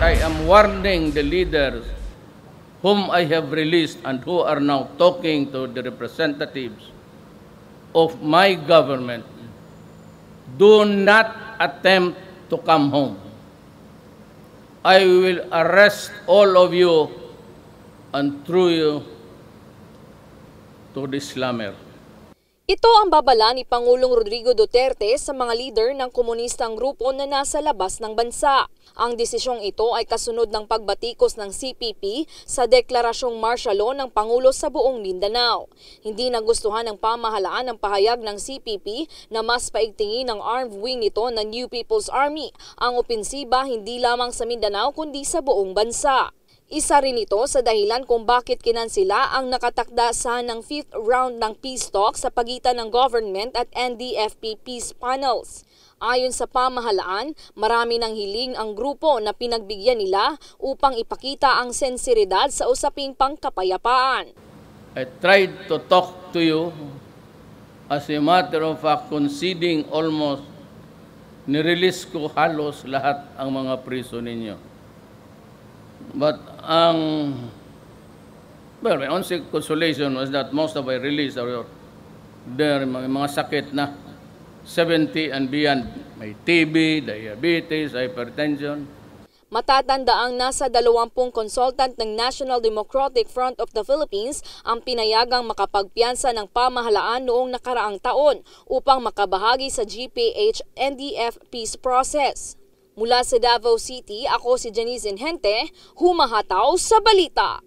I am warning the leaders whom I have released and who are now talking to the representatives of my government, do not attempt to come home. I will arrest all of you and throw you to the slammer. Ito ang babala ni Pangulong Rodrigo Duterte sa mga leader ng komunistang grupo na nasa labas ng bansa. Ang desisyong ito ay kasunod ng pagbatikos ng CPP sa deklarasyong martial law ng Pangulo sa buong Mindanao. Hindi nagustuhan ng pamahalaan ang pahayag ng CPP na mas paigtingin ang armed wing nito na New People's Army ang opensiba hindi lamang sa Mindanao kundi sa buong bansa. Isa rin ito sa dahilan kung bakit kinansila ang nakatakda sa ng 5th round ng peace talks sa pagitan ng government at NDFP peace panels. Ayon sa pamahalaan, marami ng hiling ang grupo na pinagbigyan nila upang ipakita ang sensiridad sa usaping pangkapayapaan. I tried to talk to you as a matter of fact, conceding almost nirelease ko halos lahat ang mga priso ninyo. But well, my only consolation was that most of my release are there, mga sakit na 70 and beyond. May TB, diabetes, hypertension. Matatandaang nasa 20 consultant ng National Democratic Front of the Philippines ang pinayagang makapagpiyansa ng pamahalaan noong nakaraang taon upang makabahagi sa GPH-NDF peace process. Mula sa Davao City, ako si Janice Inhente, humahataw sa balita.